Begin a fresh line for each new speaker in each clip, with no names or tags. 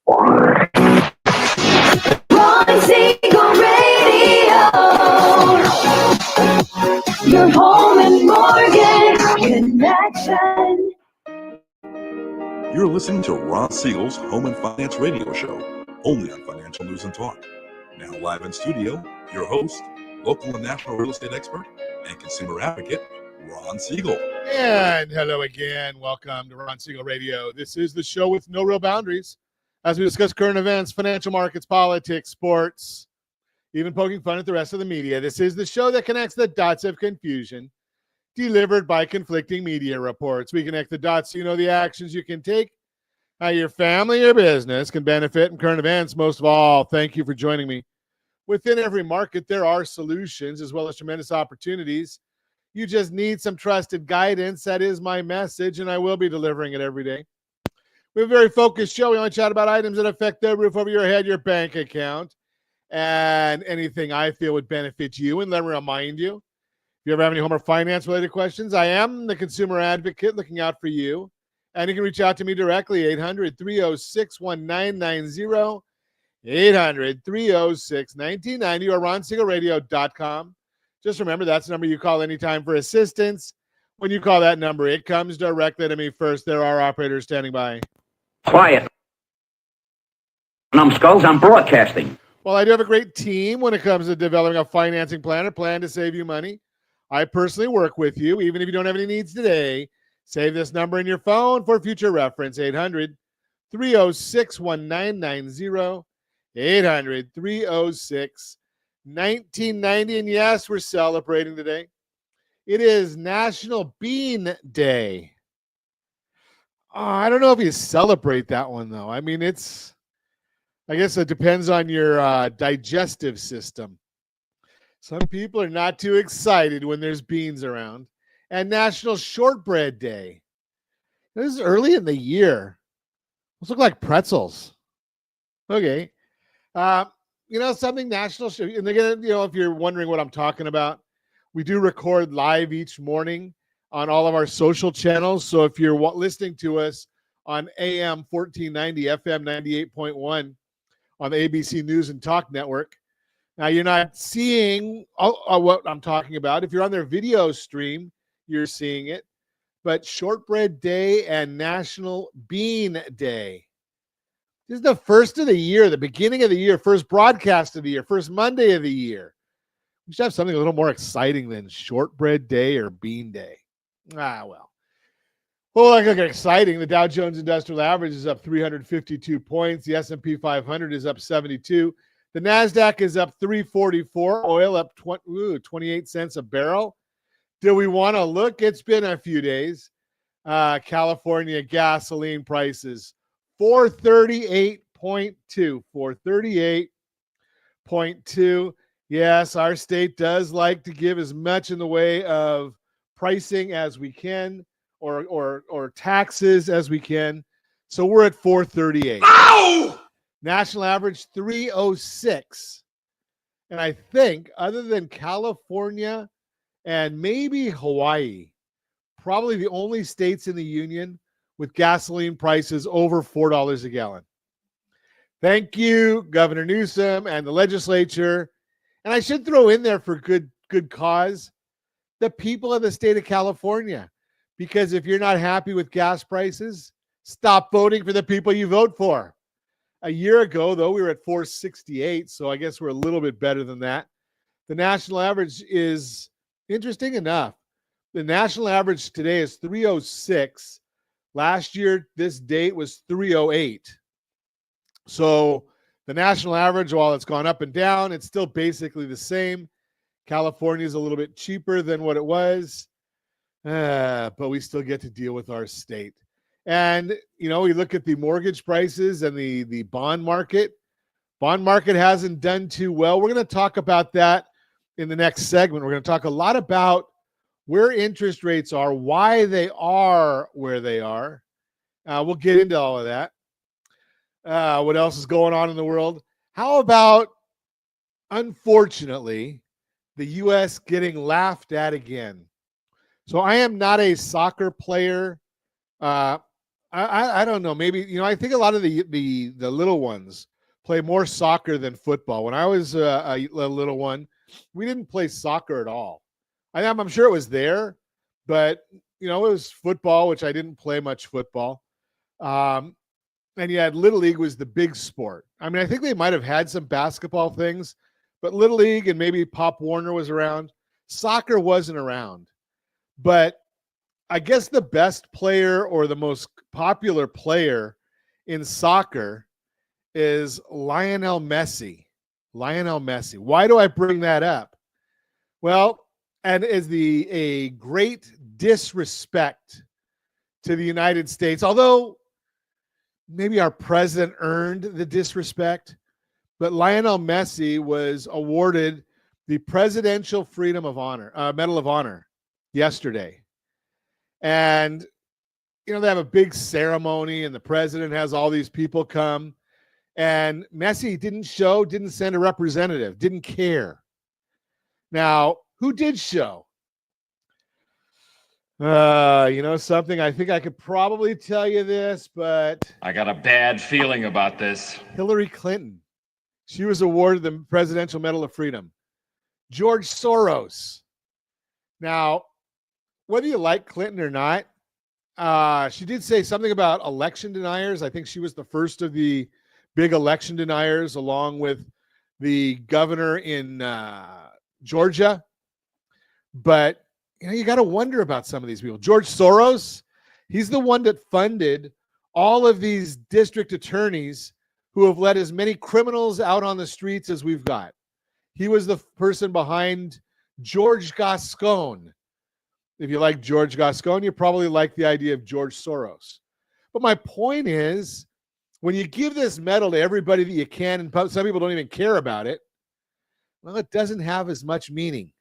Ron Siegel Radio, your home and mortgage connection.
You're listening to Ron Siegel's Home and Finance Radio Show, only on Financial News and Talk. Now live in studio, your host, local and national real estate expert and consumer advocate, Ron Siegel.
And hello again. Welcome to Ron Siegel Radio. This is the show with no real boundaries as we discuss current events, financial markets, politics, sports, even poking fun at the rest of the media. This is the show that connects the dots of confusion delivered by conflicting media reports. We connect the dots so you know the actions you can take, how your family or business can benefit in current events. Most of all, thank you for joining me. Within every market, there are solutions as well as tremendous opportunities. You just need some trusted guidance. That is my message, and I will be delivering it every day. We have a very focused show. We only chat about items that affect the roof over your head, your bank account, and anything I feel would benefit you. And let me remind you, if you ever have any home or finance-related questions, I am the consumer advocate looking out for you. And you can reach out to me directly, 800-306-1990, 800-306-1990, or ronsiegelradio.com. Just remember, that's the number you call anytime for assistance. When you call that number, it comes directly to me first. There are operators standing by.
Quiet. Numbskulls, I'm broadcasting.
Well, I do have a great team when it comes to developing a financing plan or plan to save you money. I personally work with you, even if you don't have any needs today. Save this number in your phone for future reference, 800-306-1990, 800-306-1990. And yes, we're celebrating today. It is National Bean Day. I don't know if you celebrate that one, though. I mean, I guess it depends on your digestive system. Some people are not too excited when there's beans around. And National Shortbread Day. This is early in the year. Those look like pretzels. Okay. Something national. And again, if you're wondering what I'm talking about, we do record live each morning on all of our social channels. So if you're listening to us on AM 1490, FM 98.1 on the ABC News and Talk Network, now you're not seeing what I'm talking about. If you're on their video stream, you're seeing it. But Shortbread Day and National Bean Day. This is the first of the year, the beginning of the year, first broadcast of the year, first Monday of the year. We should have something a little more exciting than Shortbread Day or Bean Day. Well, like exciting. The Dow Jones Industrial Average is up 352 points. The S&P 500 is up 72. The NASDAQ is up 344. Oil up 28 cents a barrel. Do we want to look? It's been a few days. California gasoline prices, $438.2. $438.2. Yes, our state does like to give as much in the way of pricing as we can or taxes as we can. So we're at 438. Ow! National average 306. And I think other than California and maybe Hawaii, probably the only states in the union with gasoline prices over $4 a gallon. Thank you, Governor Newsom and the legislature. And I should throw in there for good cause, the people of the state of California. Because if you're not happy with gas prices, stop voting for the people you vote for. A year ago, though, we were at 468, so I guess we're a little bit better than that. The national average is interesting enough. The national average today is 306. Last year, this date was 308. So the national average, while it's gone up and down, it's still basically the same. California is a little bit cheaper than what it was, but we still get to deal with our state. And, we look at the mortgage prices and the bond market. Bond market hasn't done too well. We're going to talk about that in the next segment. We're going to talk a lot about where interest rates are, why they are where they are. We'll get into all of that. What else is going on in the world? How about, unfortunately, the U.S. getting laughed at again? So I am not a soccer player. I don't know. Maybe, I think a lot of the little ones play more soccer than football. When I was a little one, we didn't play soccer at all. I'm sure it was there, but it was football, which I didn't play much football. And you had Little League was the big sport. I mean, I think they might have had some basketball things, but Little League and maybe Pop Warner was around. Soccer wasn't around. But I guess the best player or the most popular player in soccer is Lionel Messi. Lionel Messi. Why do I bring that up? Well, and is a great disrespect to the United States, although maybe our president earned the disrespect, but Lionel Messi was awarded the Presidential Freedom of Honor, Medal of Honor yesterday. And, they have a big ceremony and the president has all these people come. And Messi didn't send a representative, didn't care. Now, who did show? Something, I think I could probably tell you this, but
I got a bad feeling about this.
Hillary Clinton, she was awarded the Presidential Medal of Freedom. George Soros. Now, whether you like Clinton or not, she did say something about election deniers. I think she was the first of the big election deniers, along with the governor in Georgia. But, you got to wonder about some of these people. George Soros, he's the one that funded all of these district attorneys who have let as many criminals out on the streets as we've got. He was the person behind George Gascon. If you like George Gascon, you probably like the idea of George Soros. But my point is, when you give this medal to everybody that you can, and some people don't even care about it, well, it doesn't have as much meaning.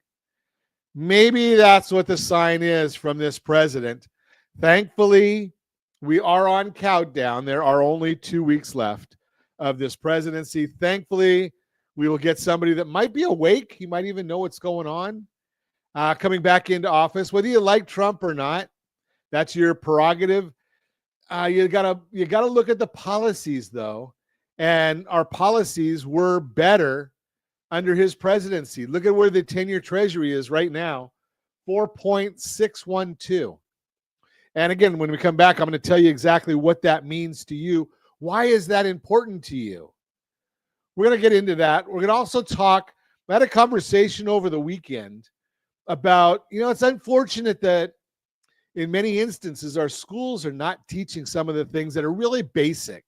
Maybe that's what the sign is from this president. Thankfully, we are on countdown. There are only 2 weeks left of this presidency. Thankfully, we will get somebody that might be awake. He might even know what's going on. Coming back into office, whether you like Trump or not, that's your prerogative. You gotta look at the policies, though, and our policies were better under his presidency. Look at where the 10-year Treasury is right now, 4.612. And again, when we come back, I'm going to tell you exactly what that means to you. Why is that important to you? We're going to get into that. We're going to also talk. I had a conversation over the weekend about, it's unfortunate that in many instances, our schools are not teaching some of the things that are really basic.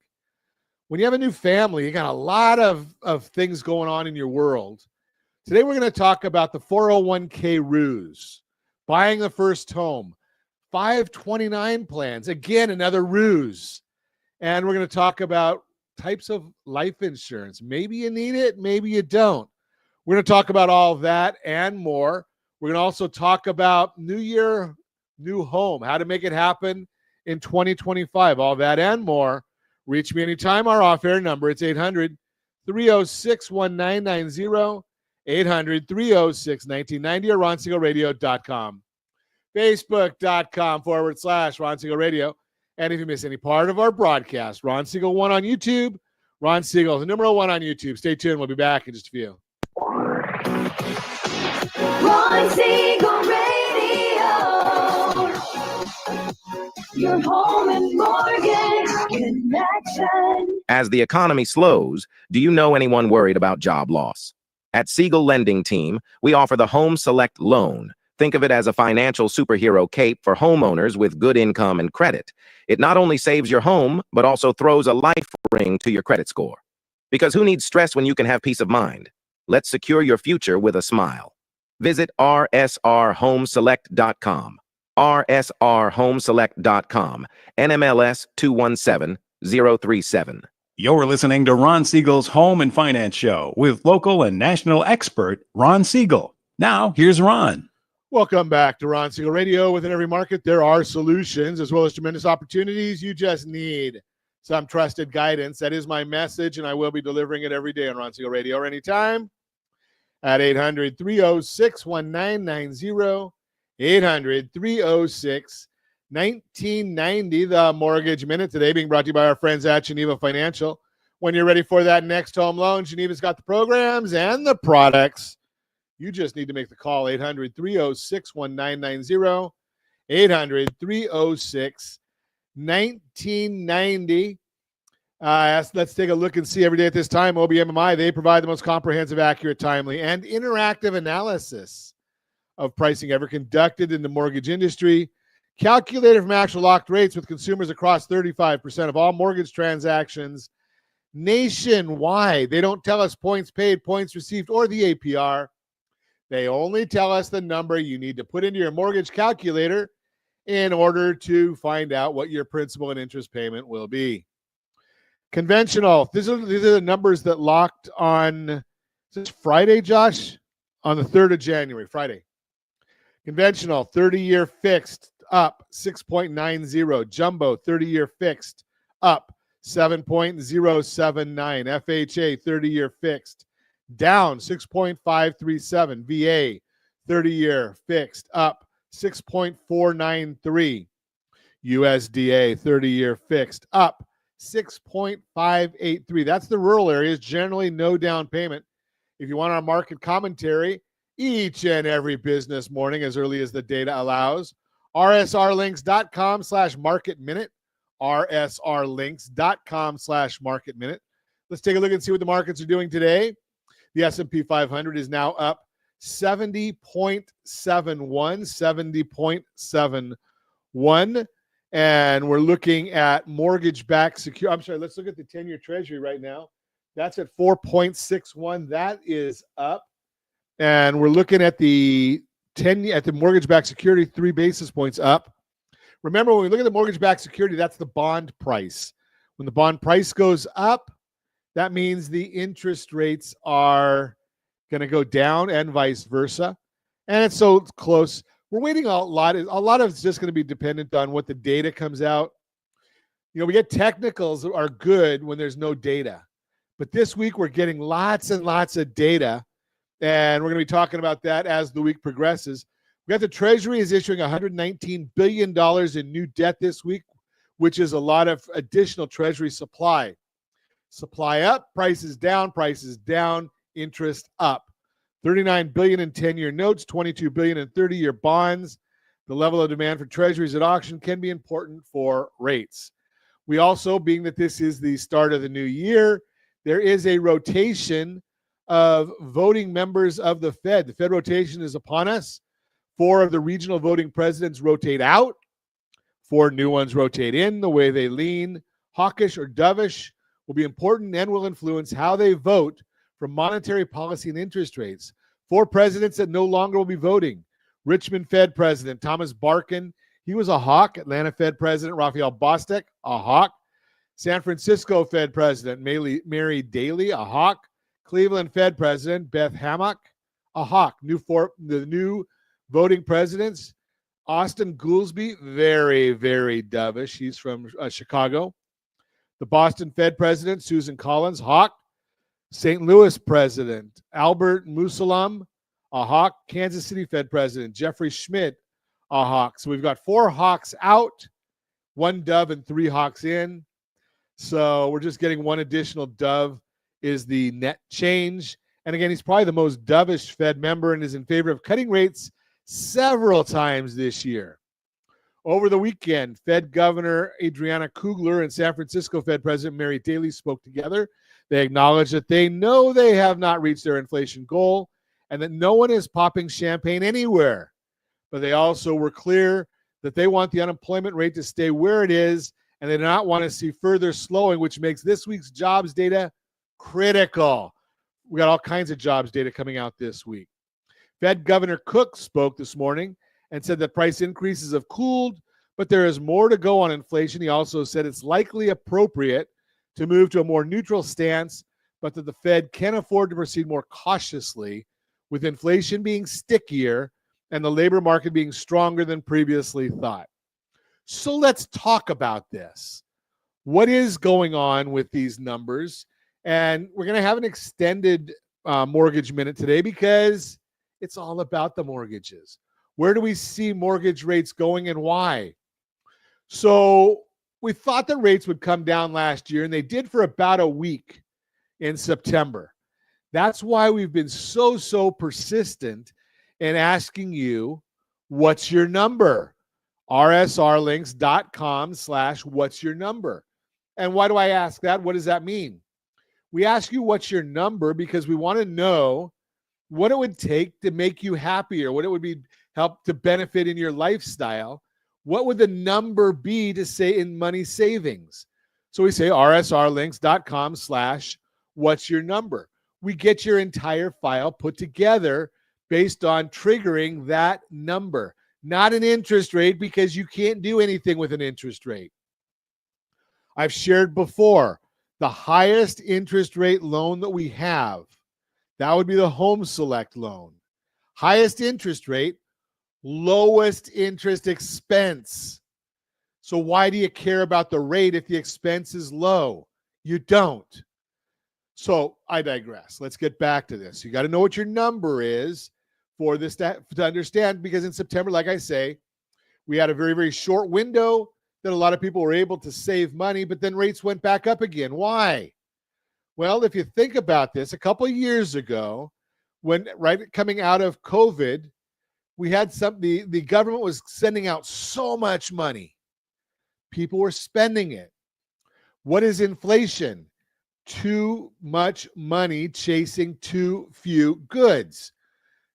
When you have a new family, you got a lot of things going on in your world. Today, we're going to talk about the 401k ruse, buying the first home, 529 plans, again, another ruse. And we're going to talk about types of life insurance. Maybe you need it, maybe you don't. We're going to talk about all of that and more. We're going to also talk about New Year, new home, how to make it happen in 2025, all that and more. Reach me anytime. Our off-air number, it's 800-306-1990, 800-306-1990, or RonSiegelRadio.com. Facebook.com/Ron Siegel Radio. And if you miss any part of our broadcast, Ron Siegel 1 on YouTube, Ron Siegel, the number 1 on YouTube. Stay tuned. We'll be back in just a few.
Ron Siegel Radio. Your home and mortgage connection.
As the economy slows, do you know anyone worried about job loss? At Siegel Lending Team, we offer the Home Select Loan. Think of it as a financial superhero cape for homeowners with good income and credit. It not only saves your home, but also throws a life ring to your credit score. Because who needs stress when you can have peace of mind? Let's secure your future with a smile. Visit rsrhomeselect.com. rsrhomeselect.com. NMLS 217037.
You're listening to Ron Siegel's Home and Finance Show with local and national expert Ron Siegel. Now, here's Ron.
Welcome back to Ron Siegel Radio. Within every market, there are solutions as well as tremendous opportunities. You just need some trusted guidance. That is my message, and I will be delivering it every day on Ron Siegel Radio or anytime at 800-306-1990, 1990, the Mortgage Minute today being brought to you by our friends at Geneva Financial. When you're ready for that next home loan, Geneva's got the programs and the products. You just need to make the call, 800-306-1990, 800-306-1990. Let's take a look and see every day at this time. OBMMI, they provide the most comprehensive, accurate, timely, and interactive analysis of pricing ever conducted in the mortgage industry. Calculated from actual locked rates with consumers across 35% of all mortgage transactions nationwide. They don't tell us points paid, points received, or the APR. They only tell us the number you need to put into your mortgage calculator in order to find out what your principal and interest payment will be. Conventional. These are the numbers that locked on, is this Friday, Josh? On the 3rd of January, Friday. Conventional, 30-year fixed, up 6.90. Jumbo, 30-year fixed, up 7.079. FHA, 30-year fixed, down 6.537. VA, 30-year fixed, up 6.493. USDA, 30-year fixed, up 6.583. That's the rural areas, generally no down payment. If you want our market commentary each and every business morning as early as the data allows, rsrlinks.com/market minute, rsrlinks.com/market minute. Let's take a look and see what the markets are doing today. The S&P 500 is now up 70.71, 70.71. And we're looking at mortgage-backed security. I'm sorry, let's look at the 10-year Treasury right now. That's at 4.61. That is up. And we're looking at the mortgage-backed security, 3 basis points up. Remember, when we look at the mortgage-backed security, that's the bond price. When the bond price goes up, that means the interest rates are going to go down and vice versa. And it's so close. We're waiting a lot. A lot of it's just going to be dependent on what the data comes out. You know, we get technicals that are good when there's no data. But this week we're getting lots and lots of data. And we're going to be talking about that as the week progresses. We got the Treasury is issuing $119 billion in new debt this week, which is a lot of additional Treasury supply. Supply up, prices down, interest up. $39 billion in 10-year notes, $22 billion in 30-year bonds. The level of demand for treasuries at auction can be important for rates. We also, being that this is the start of the new year, there is a rotation of voting members of the Fed. The Fed rotation is upon us. 4 of the regional voting presidents rotate out. 4 new ones rotate in. The way they lean, hawkish or dovish, will be important and will influence how they vote for monetary policy and interest rates. 4 presidents that no longer will be voting. Richmond Fed President Thomas Barkin, he was a hawk. Atlanta Fed President Raphael Bostic, a hawk. San Francisco Fed President Mary Daly, a hawk. Cleveland Fed President Beth Hammock, a hawk. The new voting presidents, Austin Goolsbee, very, very dovish. He's from Chicago. The Boston Fed President Susan Collins, hawk. St. Louis President Albert Musalem, a hawk. Kansas City Fed President Jeffrey Schmidt, a hawk. So we've got 4 hawks out, 1 dove and 3 hawks in. So we're just getting 1 additional dove is the net change. And again, he's probably the most dovish Fed member and is in favor of cutting rates several times this year. Over the weekend, Fed Governor Adriana Kugler and San Francisco Fed President Mary Daly spoke together. They acknowledged that they know they have not reached their inflation goal and that no one is popping champagne anywhere. But they also were clear that they want the unemployment rate to stay where it is and they do not want to see further slowing, which makes this week's jobs data critical. We got all kinds of jobs data coming out this week. Fed Governor Cook spoke this morning and said that price increases have cooled, but there is more to go on inflation. He also said it's likely appropriate to move to a more neutral stance, but that the Fed can afford to proceed more cautiously with inflation being stickier and the labor market being stronger than previously thought. So let's talk about this. What is going on with these numbers? And we're going to have an extended mortgage minute today because it's all about the mortgages. Where do we see mortgage rates going and why? So we thought that rates would come down last year, and they did for about a week in September. That's why we've been so persistent in asking you, what's your number? rsrlinks.com/what's your number. And why do I ask that? What does that mean? We ask you what's your number because we want to know what it would take to make you happier, what it would be help to benefit in your lifestyle. What would the number be to say in money savings? So we say rsrlinks.com/what's your number. We get your entire file put together based on triggering that number, not an interest rate, because you can't do anything with an interest rate. I've shared before, the highest interest rate loan that we have, that would be the Home Select loan. Highest interest rate, lowest interest expense. So why do you care about the rate if the expense is low? You don't. So I digress. Let's get back to this. You got to know what your number is for this to understand, because in September, like I say, we had a very short window that a lot of people were able to save money, but then rates went back up again. Why? Well, if you think about this, a couple of years ago, when right coming out of COVID, we had the government was sending out so much money. People were spending it. What is inflation? Too much money chasing too few goods.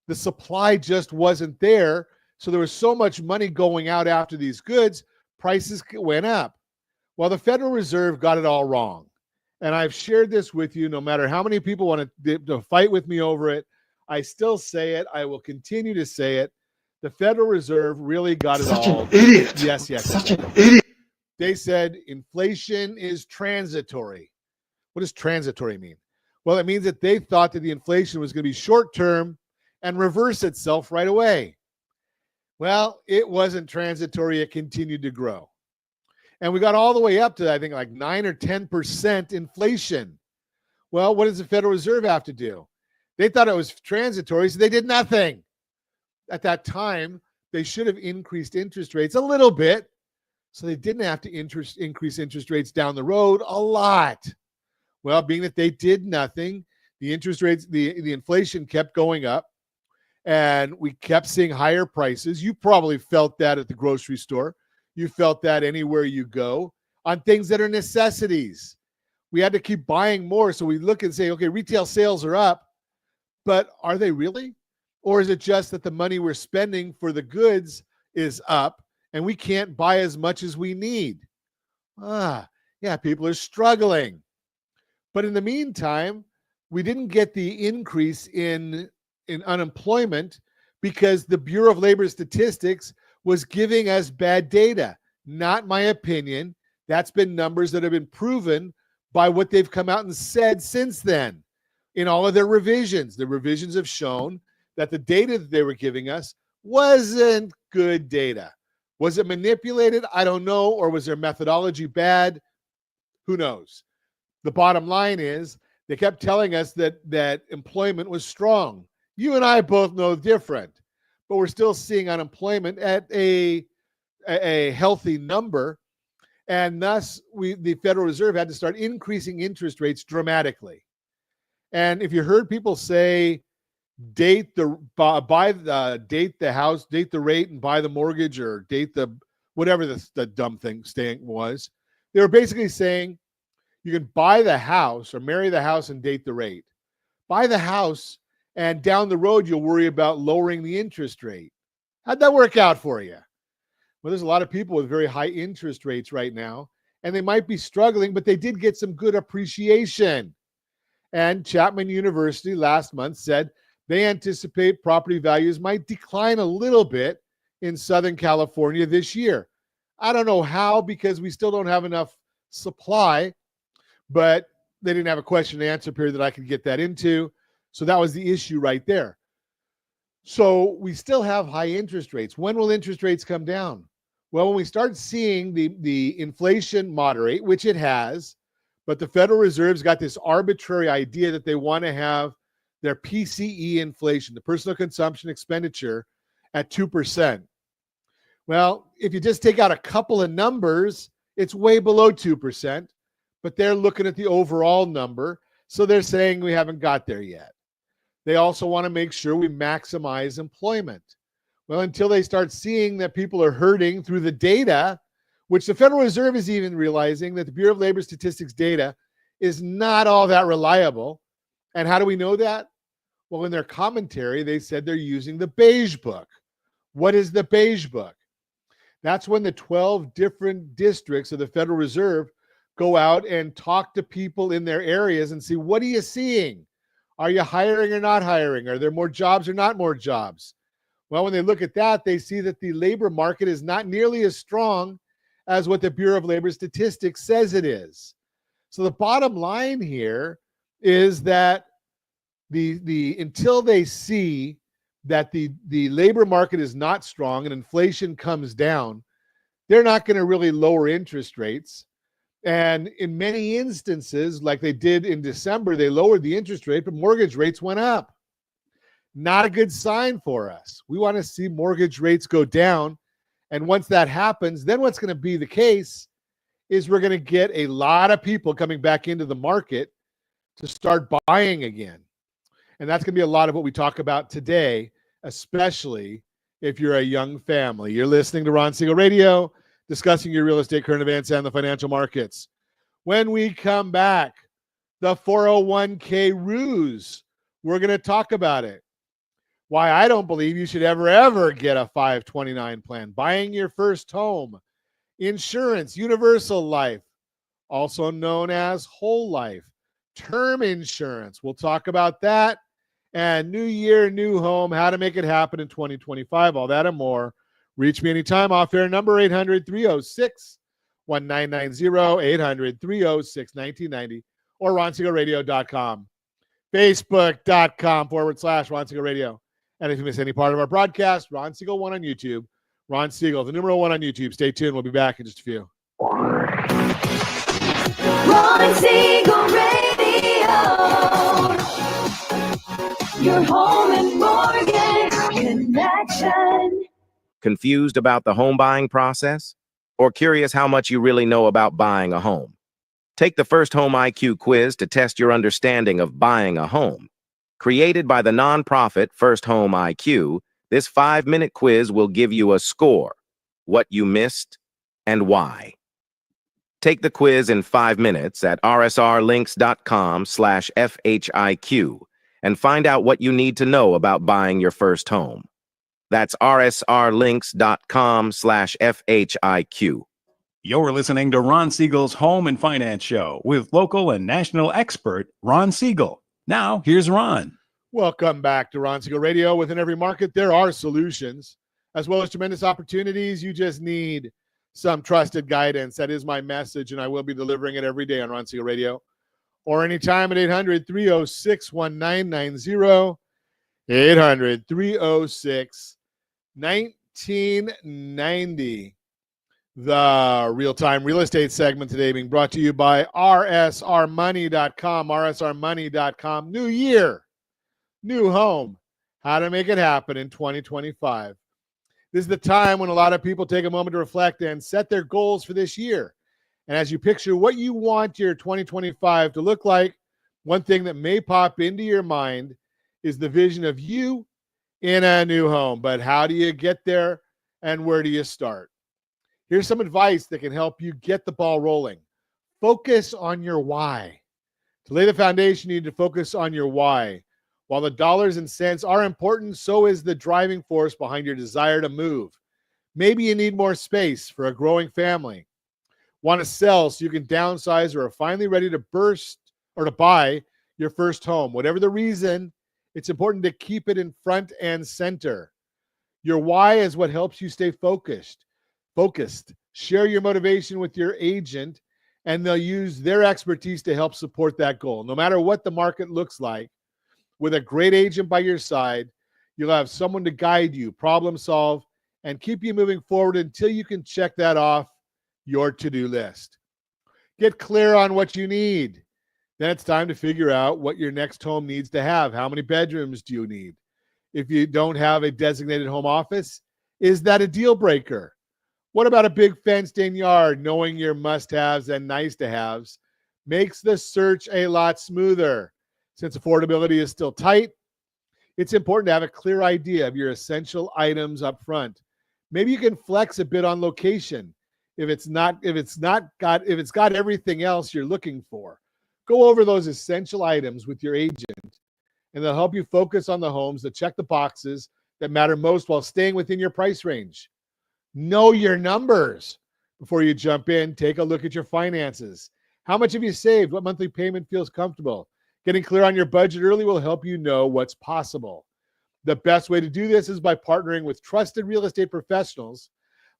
The supply just wasn't there. So there was so much money going out after these goods, prices went up. Well, the Federal Reserve got it all wrong. And I've shared this with you, no matter how many people want to fight with me over it, I still say it. I will continue to say it. The Federal Reserve really got it all. Such an idiot. Yes. Such an idiot. They said inflation is transitory. What does transitory mean? Well, it means that they thought that the inflation was going to be short-term and reverse itself right away. Well, it wasn't transitory. It continued to grow. And we got all the way up to, I think, like 9 or 10% inflation. Well, what does the Federal Reserve have to do? They thought it was transitory, so they did nothing. At that time, they should have increased interest rates a little bit, so they didn't have to increase interest rates down the road a lot. Well, being that they did nothing, the interest rates, the inflation kept going up, and we kept seeing higher prices. You probably felt that at the grocery store. You felt that anywhere you go on things that are necessities. We had to keep buying more. So we look and say, okay, retail sales are up, but are they really? Or is it just that the money we're spending for the goods is up and we can't buy as much as we need? Yeah, people are struggling. But in the meantime, we didn't get the increase in unemployment because the Bureau of Labor Statistics was giving us bad data. Not my opinion. That's been numbers that have been proven by what they've come out and said since then. In all of their revisions, the revisions have shown that the data that they were giving us wasn't good data. Was it manipulated? I don't know. Or was their methodology bad? Who knows? The bottom line is they kept telling us that employment was strong. You and I both know different, but we're still seeing unemployment at a healthy number. And thus, the Federal Reserve had to start increasing interest rates dramatically. And if you heard people say, date the house, date the rate and buy the mortgage, or date the whatever the dumb thing was, they were basically saying you can buy the house or marry the house and date the rate. Buy the house and down the road you'll worry about lowering the interest rate. How'd that work out for you? Well, there's a lot of people with very high interest rates right now, and they might be struggling, but they did get some good appreciation. And Chapman University last month said they anticipate property values might decline a little bit in Southern California this year. I don't know how, because we still don't have enough supply, but they didn't have a question and answer period that I could get that into. So that was the issue right there. So we still have high interest rates. When will interest rates come down? Well, when we start seeing the inflation moderate, which it has, but the Federal Reserve's got this arbitrary idea that they want to have their PCE inflation, the personal consumption expenditure, at 2%. Well, if you just take out a couple of numbers, it's way below 2%, but they're looking at the overall number. So they're saying we haven't got there yet. They also want to make sure we maximize employment. Well, until they start seeing that people are hurting through the data, which the Federal Reserve is even realizing that the Bureau of Labor Statistics data is not all that reliable. And how do we know that? Well, in their commentary, they said they're using the Beige Book. What is the Beige Book? That's when the 12 different districts of the Federal Reserve go out and talk to people in their areas and see, what are you seeing? Are you hiring or not hiring? Are there more jobs or not more jobs? Well, when they look at that, they see that the labor market is not nearly as strong as what the Bureau of Labor Statistics says it is. So the bottom line here is that until they see that the labor market is not strong and inflation comes down, they're not going to really lower interest rates. And in many instances, like they did in December, they lowered the interest rate, but mortgage rates went up. Not a good sign for us. We want to see mortgage rates go down. And once that happens, then what's going to be the case is we're going to get a lot of people coming back into the market to start buying again. And that's going to be a lot of what we talk about today, especially if you're a young family. You're listening to Ron Siegel Radio, discussing your real estate current events and the financial markets. When we come back, the 401k ruse, we're going to talk about it. Why I don't believe you should ever get a 529 plan. Buying your first home, insurance, universal life, also known as whole life, term insurance. We'll talk about that. And new year, new home, how to make it happen in 2025, all that and more. Reach me anytime. Off air number 800-306-1990, 800-306-1990, or ronsiegelradio.com, facebook.com/Ron Siegel Radio. And if you miss any part of our broadcast, Ron Siegel 1 on YouTube. Ron Siegel, the numeral 1 on YouTube. Stay tuned. We'll be back in just a few.
Ron Siegel Radio. Your home and mortgage connection.
Confused about the home buying process? Or curious how much you really know about buying a home? Take the First Home IQ quiz to test your understanding of buying a home. Created by the nonprofit First Home IQ, this 5-minute quiz will give you a score, what you missed, and why. Take the quiz in 5 minutes at rsrlinks.com/FHIQ and find out what you need to know about buying your first home. That's rsrlinks.com/FHIQ.
You're listening to Ron Siegel's Home and Finance Show with local and national expert Ron Siegel. Now, here's Ron.
Welcome back to Ron Siegel Radio. Within every market, there are solutions, as well as tremendous opportunities. You just need some trusted guidance. That is my message, and I will be delivering it every day on Ron Siegel Radio, or anytime at 800-306-1990, 800-306-1990. The real-time real estate segment today being brought to you by rsrmoney.com, rsrmoney.com. New year, new home, how to make it happen in 2025. This is the time when a lot of people take a moment to reflect and set their goals for this year. And as you picture what you want your 2025 to look like, one thing that may pop into your mind is the vision of you in a new home. But how do you get there, and where do you start? Here's some advice that can help you get the ball rolling. Focus on your why. To lay the foundation, you need to focus on your why. While the dollars and cents are important, so is the driving force behind your desire to move. Maybe you need more space for a growing family. Want to sell so you can downsize, or are finally ready to buy your first home. Whatever the reason, it's important to keep it in front and center. Your why is what helps you stay focused. Share your motivation with your agent, and they'll use their expertise to help support that goal. No matter what the market looks like, with a great agent by your side, you'll have someone to guide you, problem solve, and keep you moving forward until you can check that off your to-do list. Get clear on what you need. Then it's time to figure out what your next home needs to have. How many bedrooms do you need? If you don't have a designated home office, is that a deal breaker? What about a big fenced-in yard? Knowing your must-haves and nice-to-haves makes the search a lot smoother. Since affordability is still tight, it's important to have a clear idea of your essential items up front. Maybe you can flex a bit on location if it's got everything else you're looking for. Go over those essential items with your agent, and they'll help you focus on the homes that check the boxes that matter most while staying within your price range. Know your numbers before you jump in. Take a look at your finances. How much have you saved? What monthly payment feels comfortable? Getting clear on your budget early will help you know what's possible. The best way to do this is by partnering with trusted real estate professionals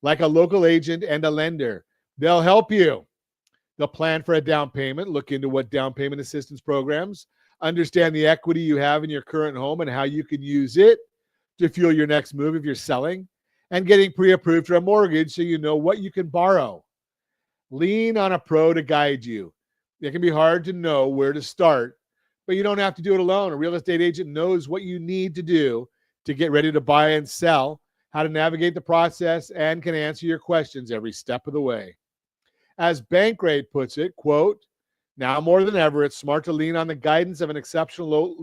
like a local agent and a lender. They'll help you. They'll plan for a down payment, look into what down payment assistance programs, understand the equity you have in your current home and how you can use it to fuel your next move if you're selling, and getting pre-approved for a mortgage so you know what you can borrow. Lean on a pro to guide you. It can be hard to know where to start, but you don't have to do it alone. A real estate agent knows what you need to do to get ready to buy and sell, how to navigate the process, and can answer your questions every step of the way. As Bankrate puts it, quote, now more than ever, it's smart to lean on the guidance of an exceptional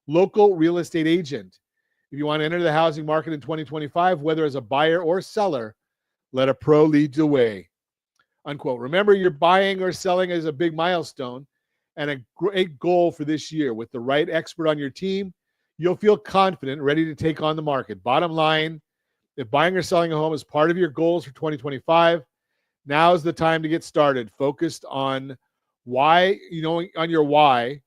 local real estate agent. If you want to enter the housing market in 2025, whether as a buyer or seller, let a pro lead the way. Unquote. Remember, you're buying or selling is a big milestone and a great goal for this year. With the right expert on your team, you'll feel confident, ready to take on the market. Bottom line, if buying or selling a home is part of your goals for 2025, now's the time to get started. Focused on why, on your why.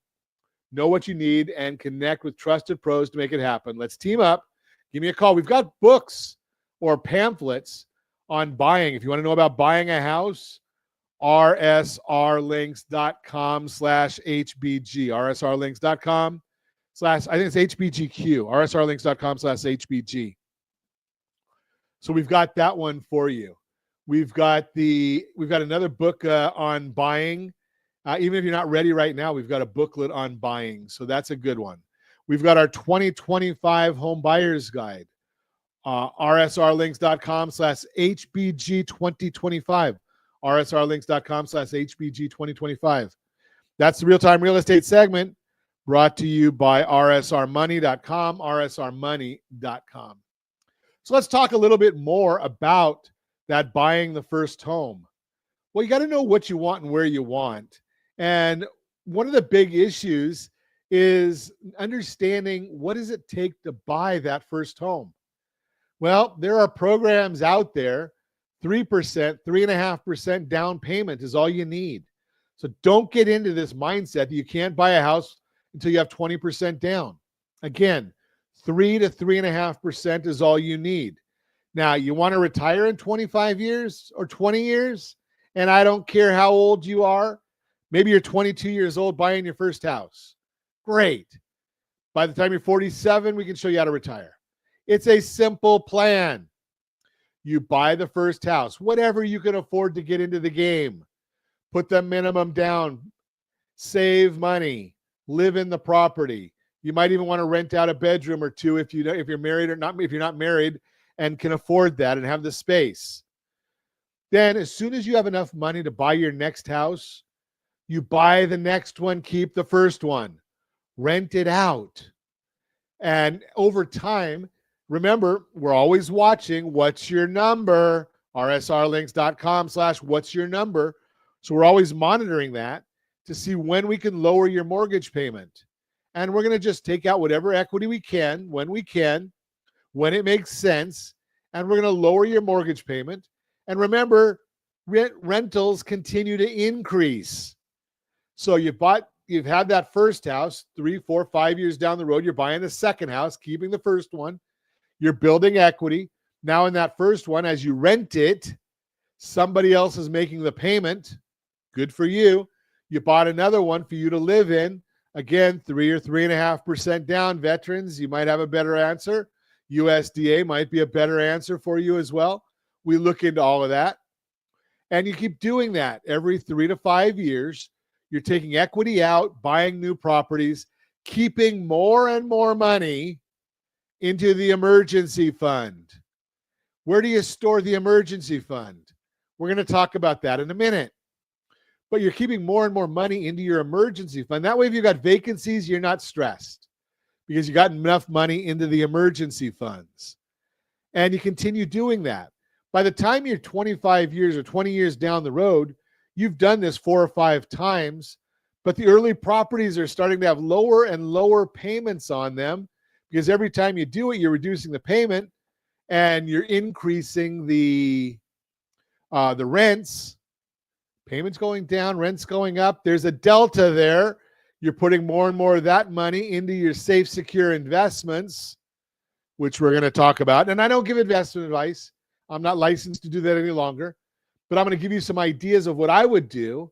Know what you need and connect with trusted pros to make it happen. Let's team up. Give me a call. We've got books or pamphlets on buying. If you want to know about buying a house, rsrlinks.com/HBG. rsrlinks.com/ I think it's HBGQ. rsrlinks.com/HBG. So we've got that one for you. We've got another book on buying. Even if you're not ready right now, we've got a booklet on buying. So that's a good one. We've got our 2025 Home Buyer's Guide. rsrlinks.com/HBG2025. rsrlinks.com/HBG2025. That's the Real-Time Real Estate segment brought to you by rsrmoney.com, rsrmoney.com. So let's talk a little bit more about that buying the first home. Well, you got to know what you want and where you want. And one of the big issues is understanding what does it take to buy that first home. Well, there are programs out there, 3%, 3.5% down payment is all you need. So don't get into this mindset that you can't buy a house until you have 20% down. Again, 3 to 3.5% is all you need. Now, you want to retire in 25 years or 20 years? And I don't care how old you are. Maybe you're 22 years old buying your first house. Great. By the time you're 47, we can show you how to retire. It's a simple plan. You buy the first house, whatever you can afford to get into the game. Put the minimum down. Save money. Live in the property. You might even want to rent out a bedroom or two if you're married or not. If you're not married and can afford that and have the space. Then as soon as you have enough money to buy your next house, you buy the next one, keep the first one, rent it out. And over time, remember, we're always watching what's your number, rsrlinks.com/what's your number. So we're always monitoring that to see when we can lower your mortgage payment. And we're going to just take out whatever equity we can, when it makes sense, and we're going to lower your mortgage payment. And remember, rentals continue to increase. So you've had that first house 3, 4, 5 years down the road. You're buying the second house, keeping the first one. You're building equity. Now in that first one, as you rent it, somebody else is making the payment. Good for you. You bought another one for you to live in. Again, 3 or 3.5% down. Veterans, you might have a better answer. USDA might be a better answer for you as well. We look into all of that. And you keep doing that every 3 to 5 years. You're taking equity out, buying new properties, keeping more and more money into the emergency fund. Where do you store the emergency fund? We're going to talk about that in a minute. But you're keeping more and more money into your emergency fund. That way, if you've got vacancies, you're not stressed because you got enough money into the emergency funds. And you continue doing that. By the time you're 25 years or 20 years down the road, you've done this 4 or 5 times, but the early properties are starting to have lower and lower payments on them because every time you do it, you're reducing the payment and you're increasing the rents. Payments going down, rents going up. There's a delta there. You're putting more and more of that money into your safe, secure investments, which we're going to talk about. And I don't give investment advice. I'm not licensed to do that any longer, but I'm going to give you some ideas of what I would do.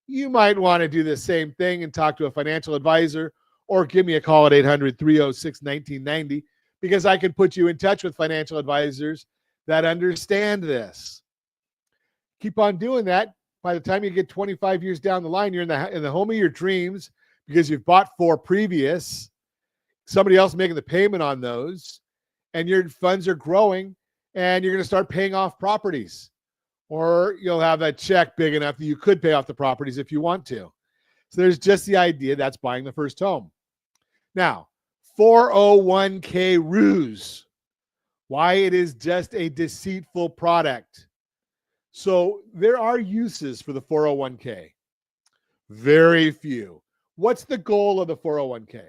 You might want to do the same thing and talk to a financial advisor or give me a call at 800-306-1990 because I can put you in touch with financial advisors that understand this. Keep on doing that. By the time you get 25 years down the line, you're in the home of your dreams because you've bought 4 previous, somebody else making the payment on those, and your funds are growing, and you're going to start paying off properties. Or you'll have a check big enough that you could pay off the properties if you want to. So there's just the idea that's buying the first home. Now, 401k ruse. Why it is just a deceitful product. So there are uses for the 401k. Very few. What's the goal of the 401k?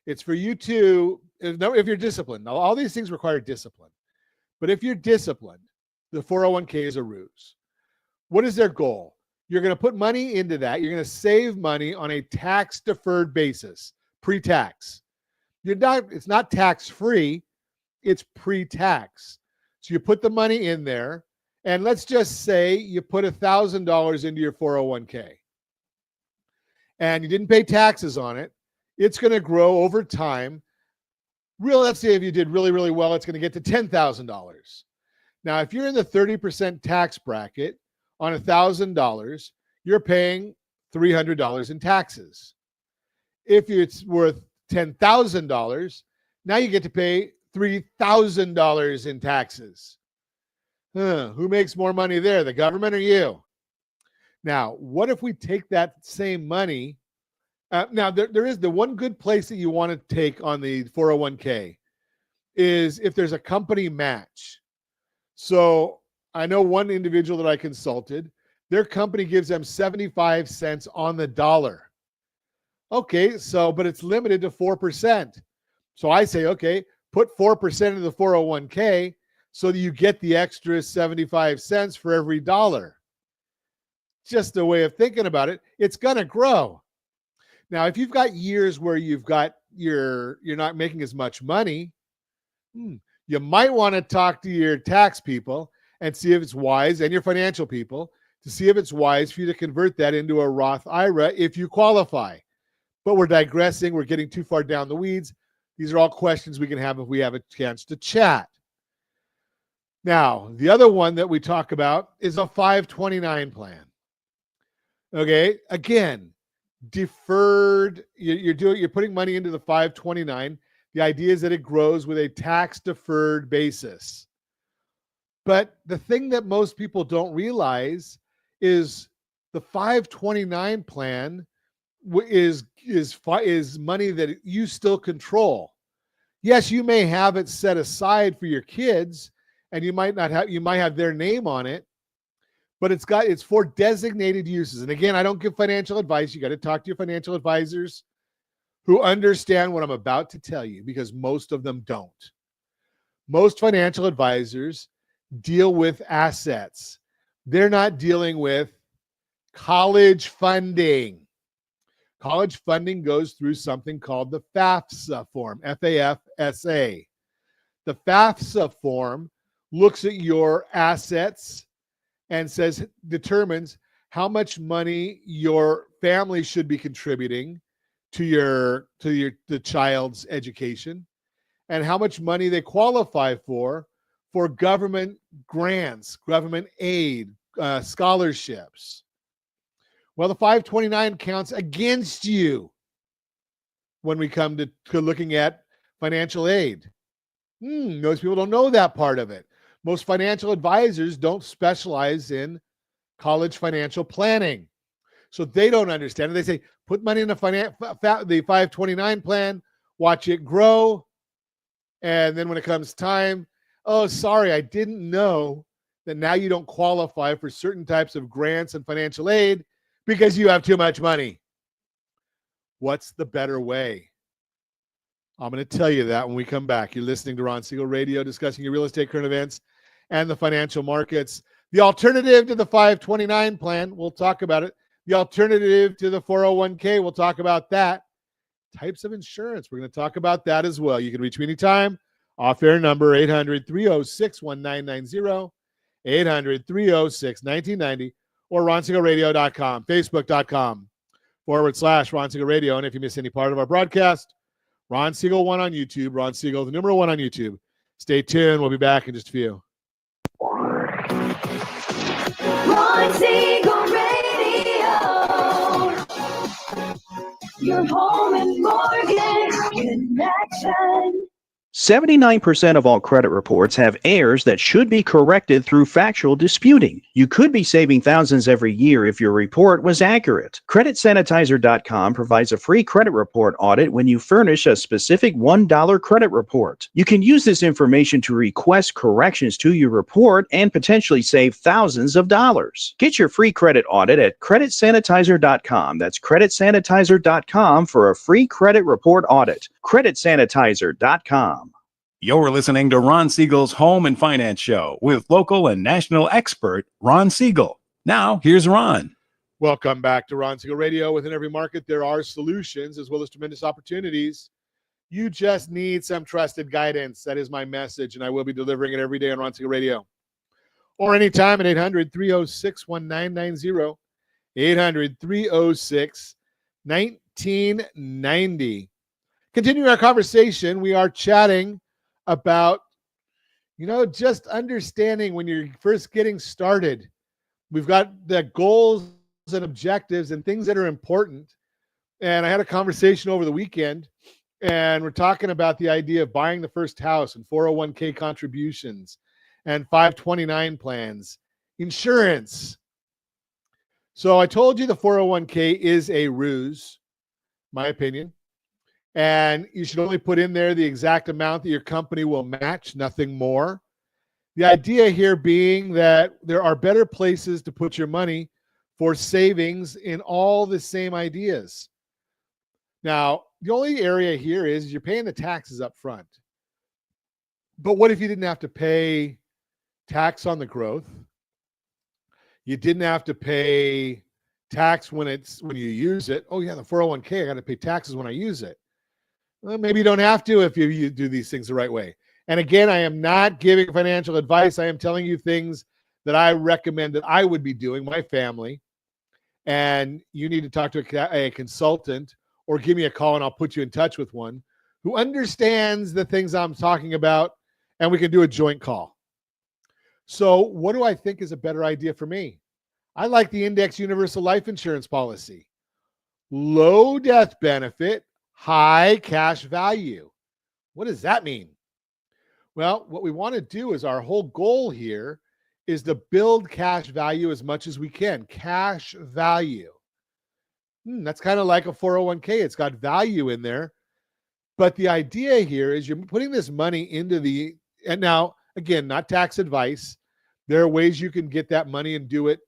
It's for you to, if you're disciplined. Now, all these things require discipline. But if you're disciplined, the 401k is a ruse. What is their goal? You're going to put money into that. You're going to save money on a tax-deferred basis, pre-tax. It's not tax-free. It's pre-tax. So you put the money in there, and let's just say you put $1,000 into your 401k, and you didn't pay taxes on it. It's going to grow over time. Let's say if you did really, really well, it's going to get to $10,000. Now, if you're in the 30% tax bracket on $1,000, you're paying $300 in taxes. If it's worth $10,000, now you get to pay $3,000 in taxes. Who makes more money there, the government or you? Now, what if we take that same money? Now, there is the one good place that you want to take on the 401k is if there's a company match. So I know one individual that I consulted, their company gives them 75 cents on the dollar. Okay, but it's limited to 4%. So I say, okay, put 4% into the 401k so that you get the extra 75 cents for every dollar. Just a way of thinking about it. It's going to grow. Now, if you've got years where you're not making as much money, you might want to talk to your tax people and see if it's wise, and your financial people, to see if it's wise for you to convert that into a Roth IRA if you qualify. But we're digressing. We're getting too far down the weeds. These are all questions we can have if we have a chance to chat. Now, the other one that we talk about is a 529 plan. Okay, again, deferred. You're putting money into the 529. The idea is that it grows with a tax-deferred basis. But the thing that most people don't realize is the 529 plan is money that you still control. Yes, you may have it set aside for your kids, and you might have their name on it, but it's for designated uses. And again, I don't give financial advice. You got to talk to your financial advisors who understand what I'm about to tell you, because most of them don't. Most financial advisors deal with assets. They're not dealing with college funding. College funding goes through something called the FAFSA form, F-A-F-S-A. The FAFSA form looks at your assets and determines how much money your family should be contributing to the child's education, and how much money they qualify for government grants, government aid, scholarships. Well, the 529 counts against you when we come to looking at financial aid. Most people don't know that part of it. Most financial advisors don't specialize in college financial planning. So they don't understand it. They say, put money in the 529 plan, watch it grow. And then when it comes time, oh, sorry, I didn't know that now you don't qualify for certain types of grants and financial aid because you have too much money. What's the better way? I'm going to tell you that when we come back. You're listening to Ron Siegel Radio, discussing your real estate current events and the financial markets. The alternative to the 529 plan, we'll talk about it. The alternative to the 401k, we'll talk about that. Types of insurance, we're going to talk about that as well. You can reach me anytime. Off-air number 800-306-1990, 800-306-1990, or ronsiegelradio.com, facebook.com/Ron Siegel Radio. And if you miss any part of our broadcast, Ron Siegel 1 on YouTube, Ron Siegel, the number 1 on YouTube. Stay tuned. We'll be back in just a few.
Ron Siegel Radio. Your home and mortgage connection.
79% of all credit reports have errors that should be corrected through factual disputing. You could be saving thousands every year if your report was accurate. CreditSanitizer.com provides a free credit report audit when you furnish a specific $1 credit report. You can use this information to request corrections to your report and potentially save thousands of dollars. Get your free credit audit at CreditSanitizer.com. That's CreditSanitizer.com for a free credit report audit. CreditSanitizer.com.
You're listening to Ron Siegel's Home and Finance Show with local and national expert Ron Siegel. Now, here's Ron.
Welcome back to Ron Siegel Radio. Within every market, there are solutions as well as tremendous opportunities. You just need some trusted guidance. That is my message, and I will be delivering it every day on Ron Siegel Radio. Or anytime at 800-306-1990, 800-306-1990. Continuing our conversation, we are chatting about, just understanding when you're first getting started. We've got the goals and objectives and things that are important. And I had a conversation over the weekend, and we're talking about the idea of buying the first house and 401k contributions and 529 plans, insurance. So I told you the 401k is a ruse, my opinion. And you should only put in there the exact amount that your company will match, nothing more. The idea here being that there are better places to put your money for savings in all the same ideas. Now, the only area here is you're paying the taxes up front. But what if you didn't have to pay tax on the growth? You didn't have to pay tax when you use it. Oh yeah, the 401k, I got to pay taxes when I use it. Well, maybe you don't have to if you do these things the right way. And again, I am not giving financial advice. I am telling you things that I recommend that I would be doing, my family. And you need to talk to a consultant or give me a call and I'll put you in touch with one who understands the things I'm talking about, and we can do a joint call. So what do I think is a better idea for me? I like the Index Universal Life Insurance policy. Low death benefit, high cash value. What does that mean? Well, what we want to do is our whole goal here is to build cash value as much as we can. Cash value. That's kind of like a 401k. It's got value in there. But the idea here is you're putting this money into and now, again, not tax advice. There are ways you can get that money and do it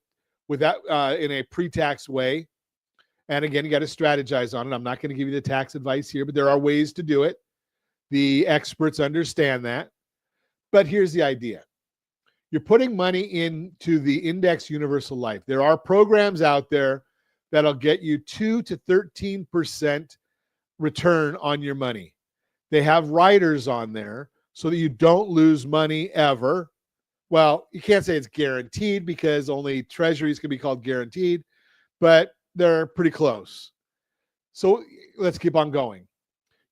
without in a pre-tax way. And again, you got to strategize on it. I'm not going to give you the tax advice here, but there are ways to do it. The experts understand that. But here's the idea. You're putting money into the Index Universal Life. There are programs out there that'll get you 2 to 13% return on your money. They have riders on there so that you don't lose money ever. Well, you can't say it's guaranteed because only treasuries can be called guaranteed, but they're pretty close. So let's keep on going.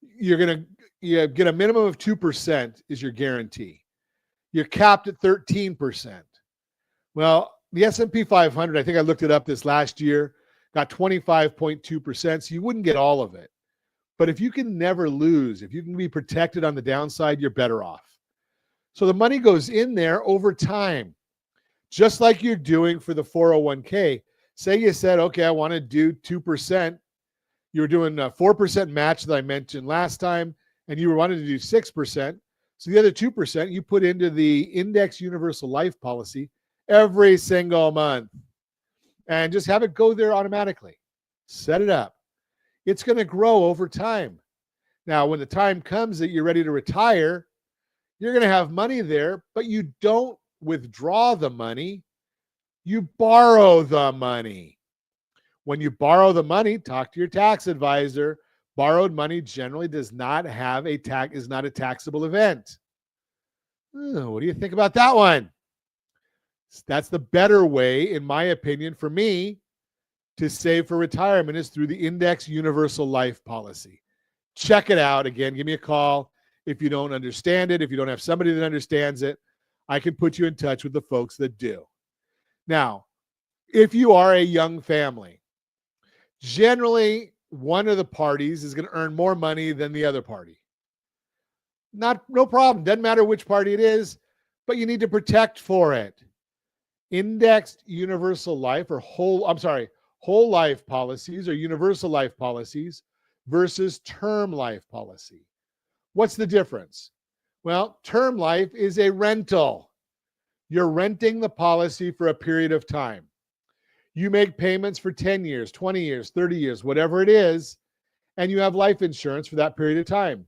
You get a minimum of 2% is your guarantee. You're capped at 13%. Well, the S&P 500, I think I looked it up this last year, got 25.2%, so you wouldn't get all of it. But if you can never lose, if you can be protected on the downside, you're better off. So the money goes in there over time, just like you're doing for the 401k. Say you said, okay, I want to do 2%. You were doing a 4% match that I mentioned last time, and you wanted to do 6%. So the other 2% you put into the index universal life policy every single month and just have it go there automatically. Set it up. It's going to grow over time. Now, when the time comes that you're ready to retire, you're going to have money there, but you don't withdraw the money. You borrow the money. When you borrow the money, talk to your tax advisor. Borrowed money generally does not have is not a taxable event. What do you think about that one? That's the better way, in my opinion, for me to save for retirement is through the Index Universal Life Policy. Check it out. Again, give me a call if you don't understand it. If you don't have somebody that understands it, I can put you in touch with the folks that do. Now, if you are a young family, generally one of the parties is going to earn more money than the other party. No problem. Doesn't matter which party it is, but you need to protect for it. Indexed universal life or whole life policies or universal life policies versus term life policy. What's the difference? Well, term life is a rental. You're renting the policy for a period of time. You make payments for 10 years, 20 years, 30 years, whatever it is, and you have life insurance for that period of time.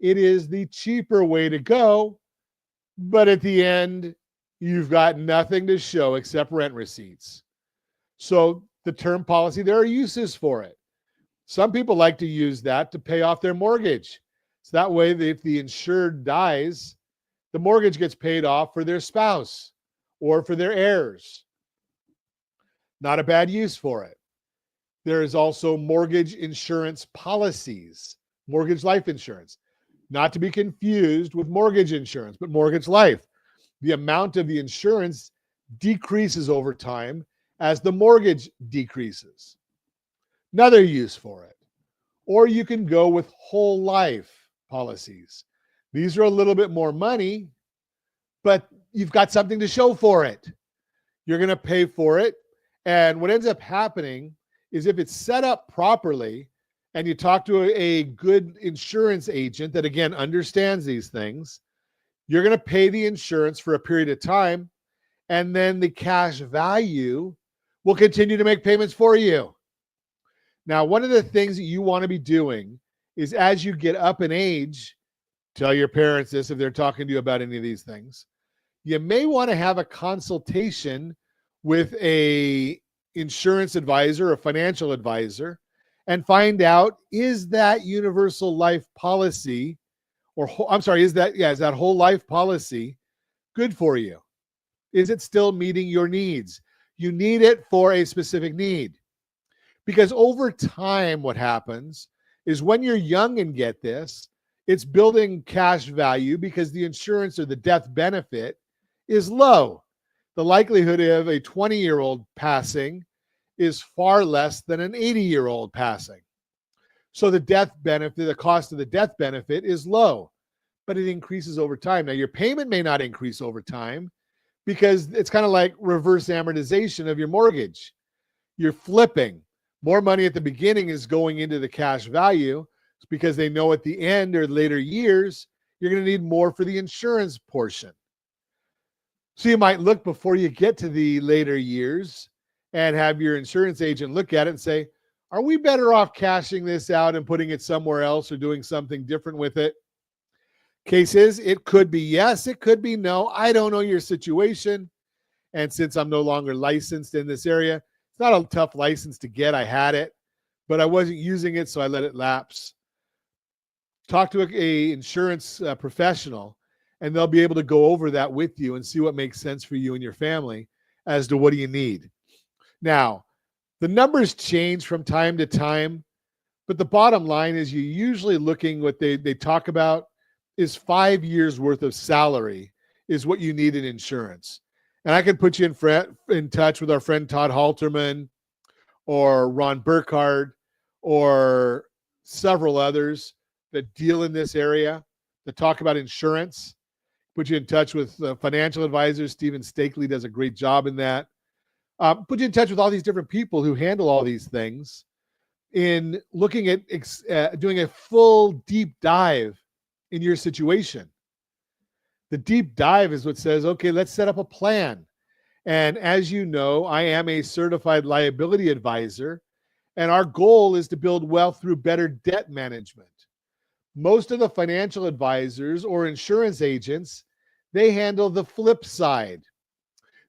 It is the cheaper way to go, but at the end, you've got nothing to show except rent receipts. So the term policy, there are uses for it. Some people like to use that to pay off their mortgage. So that way, if the insured dies, the mortgage gets paid off for their spouse or for their heirs. Not a bad use for it. There is also mortgage insurance policies, mortgage life insurance, not to be confused with mortgage insurance, but mortgage life. The amount of the insurance decreases over time as the mortgage decreases. Another use for it. Or you can go with whole life policies. These are a little bit more money, but you've got something to show for it. You're going to pay for it. And what ends up happening is if it's set up properly and you talk to a good insurance agent that, again, understands these things, you're going to pay the insurance for a period of time, and then the cash value will continue to make payments for you. Now, one of the things that you want to be doing is as you get up in age, tell your parents this if they're talking to you about any of these things, you may want to have a consultation with a insurance advisor or financial advisor and find out, is that universal life policy is that whole life policy good for you? Is it still meeting your needs? You need it for a specific need. Because over time, what happens is when you're young and get this, it's building cash value because the insurance or the death benefit is low. The likelihood of a 20-year-old passing is far less than an 80-year-old passing. So the death benefit, the cost of the death benefit is low, but it increases over time. Now, your payment may not increase over time because it's kind of like reverse amortization of your mortgage. You're flipping. More money at the beginning is going into the cash value because they know at the end or later years, you're going to need more for the insurance portion. So you might look before you get to the later years and have your insurance agent look at it and say, are we better off cashing this out and putting it somewhere else or doing something different with it? Case is, it could be yes, it could be no. I don't know your situation. And since I'm no longer licensed in this area, it's not a tough license to get. I had it, but I wasn't using it, so I let it lapse. Talk to a insurance professional, and they'll be able to go over that with you and see what makes sense for you and your family as to what do you need. Now, the numbers change from time to time, but the bottom line is you're usually looking what they talk about is 5 years worth of salary is what you need in insurance. And I can put you in touch with our friend Todd Halterman or Ron Burkhardt or several others that deal in this area that talk about insurance. put you in touch with financial advisors. Stephen Stakely does a great job in that. Put you in touch with all these different people who handle all these things in looking at doing a full deep dive in your situation. The deep dive is what says, okay, let's set up a plan. And as you know, I am a certified liability advisor, and our goal is to build wealth through better debt management. Most of the financial advisors or insurance agents, they handle the flip side.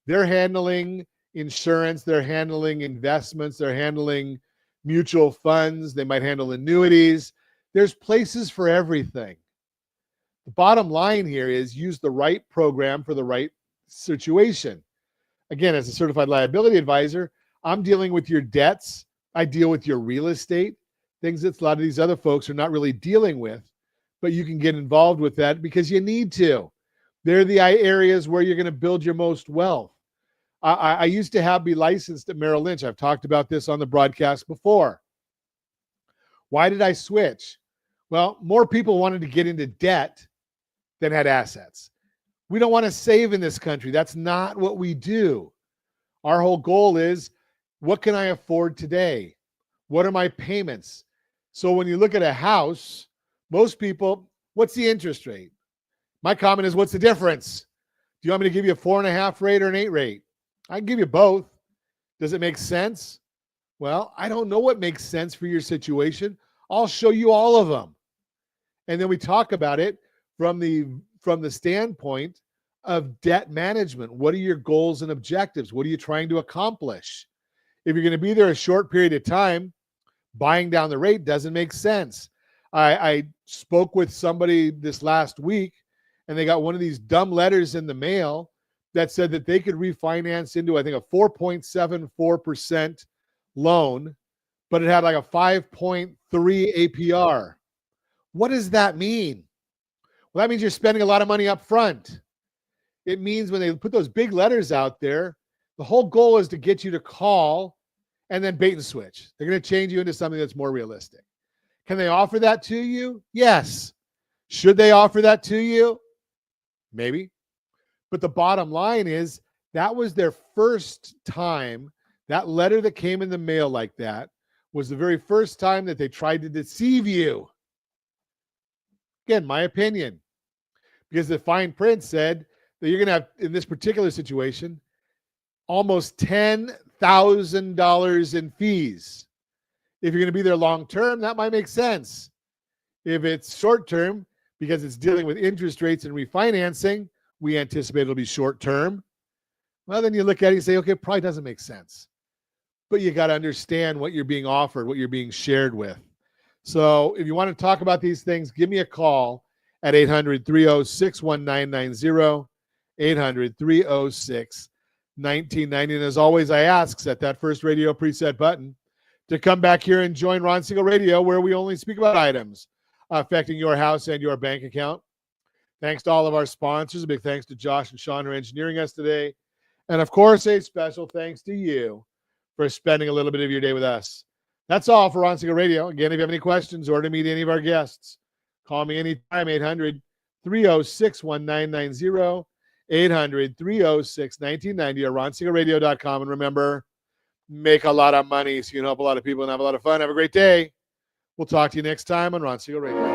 They're handling insurance, they're handling investments, they're handling mutual funds, they might handle annuities. There's places for everything. The bottom line here is use the right program for the right situation. Again, as a certified liability advisor, I'm dealing with your debts. I deal with your real estate, things that a lot of these other folks are not really dealing with, but you can get involved with that because you need to. They're the areas where you're going to build your most wealth. I used to be licensed at Merrill Lynch. I've talked about this on the broadcast before. Why did I switch? Well, more people wanted to get into debt than had assets. We don't want to save in this country. That's not what we do. Our whole goal is, what can I afford today? What are my payments? So when you look at a house, most people, what's the interest rate? My comment is, what's the difference? Do you want me to give you a 4.5 rate or an 8 rate? I can give you both. Does it make sense? Well, I don't know what makes sense for your situation. I'll show you all of them. And then we talk about it from the standpoint of debt management. What are your goals and objectives? What are you trying to accomplish? If you're going to be there a short period of time, buying down the rate doesn't make sense. I spoke with somebody this last week, and they got one of these dumb letters in the mail that said that they could refinance into, I think, a 4.74% loan, but it had like a 5.3 APR. What does that mean? Well, that means you're spending a lot of money up front. It means when they put those big letters out there, the whole goal is to get you to call and then bait and switch. They're going to change you into something that's more realistic. Can they offer that to you? Yes. Should they offer that to you? Maybe. But the bottom line is that was their first time. That letter that came in the mail like that was the very first time that they tried to deceive you. Again, my opinion. Because the fine print said that you're going to have, in this particular situation, almost $10,000 in fees. If you're going to be there long term, that might make sense. If it's short term, because it's dealing with interest rates and refinancing, we anticipate it'll be short term. Well, then you look at it and say, okay, it probably doesn't make sense. But you got to understand what you're being offered, what you're being shared with. So if you want to talk about these things, give me a call at 800-306-1990, 800-306-1990. And as always, I ask, set that first radio preset button to come back here and join Ron Siegel Radio, where we only speak about items affecting your house and your bank account. Thanks to all of our sponsors. A big thanks to Josh and Sean who are engineering us today. And of course, a special thanks to you for spending a little bit of your day with us. That's all for Ron Siegel Radio. Again, if you have any questions or to meet any of our guests, call me anytime, 800-306-1990, 800-306-1990, or ronsiegelradio.com. And remember, make a lot of money so you can help a lot of people and have a lot of fun. Have a great day. We'll talk to you next time on Ron Siegel Radio.